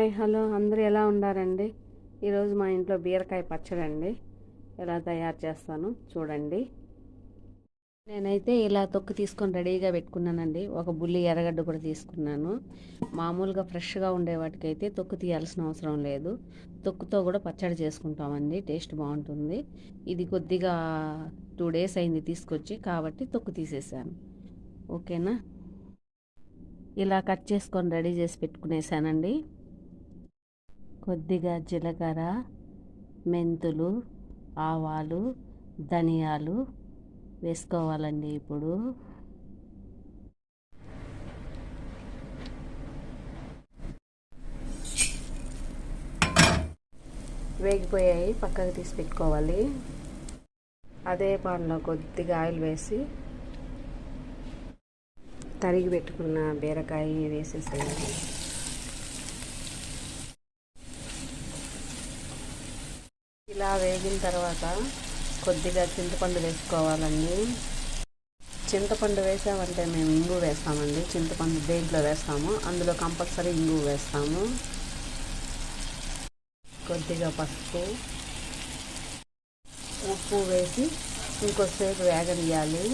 Hi hello అందరూ ఎలా ఉన్నారండి? ఈరోజు మా ఇంట్లో బీరకాయ పచ్చడి అండి. ఎలా తయారు చేస్తాను చూడండి. నేనైతే ఇలా తొక్కు తీసుకొని రెడీగా పెట్టుకున్నానండి. ఒక బుల్లి ఎర్రగడ్డ కూడా తీసుకున్నాను. మామూలుగా ఫ్రెష్గా ఉండే వాటికైతే తొక్కు తీయాల్సిన అవసరం లేదు. తొక్కుతో కూడా పచ్చడి చేసుకుంటామండి, టేస్ట్ బాగుంటుంది. ఇది కొద్దిగా 2 days అయింది తీసుకొచ్చి, కాబట్టి తొక్కు తీసేసాను. ఓకేనా? ఇలా కట్ చేసుకొని రెడీ చేసి పెట్టుకునేసానండి. కొద్దిగా జీలకర్ర, మెంతులు, ఆవాలు, ధనియాలు వేసుకోవాలండి. ఇప్పుడు వేగిపోయాయి, పక్కకు తీసి పెట్టుకోవాలి. అదే పాన్లో కొద్దిగా ఆయిల్ వేసి తరిగి పెట్టుకున్న బీరకాయ వేసేసేయాలి. ఇలా వేగిన తర్వాత కొద్దిగా చింతపండు వేసుకోవాలండి. చింతపండు వేసామంటే మేము ఇంగు వేస్తామండి. చింతపండు దేంట్లో వేస్తాము, అందులో కంపల్సరీ ఇంగు వేస్తాము. కొద్దిగా పసుపు, ఉప్పు వేసి ఇంకొద్దిసేపు వేగనియాలి.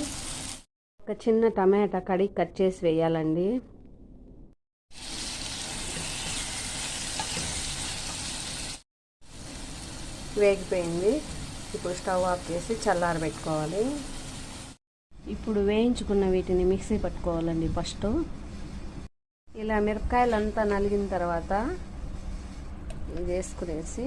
ఒక చిన్న టమాటా కడిగి కట్ చేసి వేయాలండి. వేగిపోయింది. ఇప్పుడు స్టవ్ ఆఫ్ చేసి చల్లారబెట్టుకోవాలి. ఇప్పుడు వేయించుకున్న వీటిని మిక్సీ పట్టుకోవాలండి. ఫస్ట్ ఇలా మిరపకాయలంతా నలిగిన తర్వాత ఇది వేసుకునేసి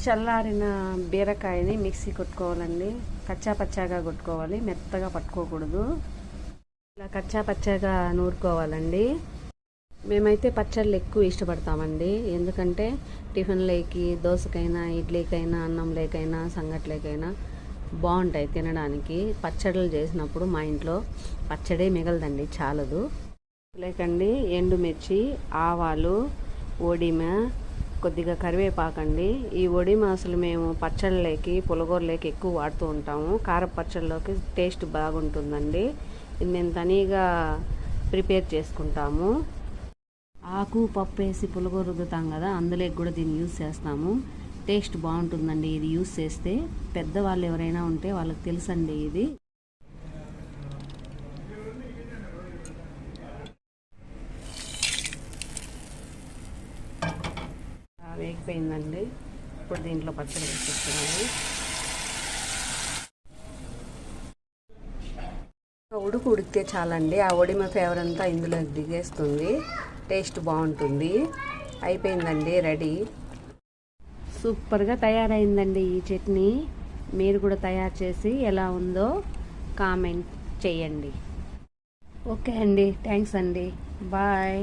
చల్లారిన బీరకాయని మిక్సీ కొట్టుకోవాలండి. కచ్చా పచ్చాగా కొట్టుకోవాలి, మెత్తగా పట్టుకోకూడదు. ఇలా కచ్చా పచ్చాగా నూరుకోవాలండి. మేమైతే పచ్చళ్ళు ఎక్కువ ఇష్టపడతామండి. ఎందుకంటే టిఫిన్లోకి, దోశకైనా, ఇడ్లీకైనా, అన్నంలోకైనా, సంగట్లేకైనా బాగుంటాయి తినడానికి. పచ్చళ్ళు చేసినప్పుడు మా ఇంట్లో పచ్చడే మిగలదండి, చాలదు. లేకండి ఎండుమిర్చి, ఆవాలు, ఒడిమ, కొద్దిగా కరివేపాకండి. ఈ ఒడిమ అసలు మేము పచ్చళ్ళలోకి, పులగూరలోకి ఎక్కువ వాడుతూ ఉంటాము. కార పచ్చళ్ళలోకి టేస్ట్ బాగుంటుందండి. ఇది మేము తనీగా ప్రిపేర్ చేసుకుంటాము. ఆకు పప్పు వేసి పులగూర రుద్దుతాం కదా, అందులోకి కూడా దీన్ని యూజ్ చేస్తాము. టేస్ట్ బాగుంటుందండి ఇది యూజ్ చేస్తే. పెద్దవాళ్ళు ఎవరైనా ఉంటే వాళ్ళకి తెలుసండి ఇది. వేగిపోయిందండి. ఇప్పుడు దీంట్లో పచ్చడి వేసేస్తున్నాము. ఉడికితే చాలండి. ఆ ఒడిమ ఫ్లేవర్ అంతా ఇందులో దిగేస్తుంది. టేస్ట్ బాగుంటుంది. అయిపోయిందండి, రెడీ. సూపర్గా తయారైందండి ఈ చట్నీ. మీరు కూడా తయారు చేసి ఎలా ఉందో కామెంట్ చేయండి. ఓకే అండి, థ్యాంక్స్ అండి, బాయ్.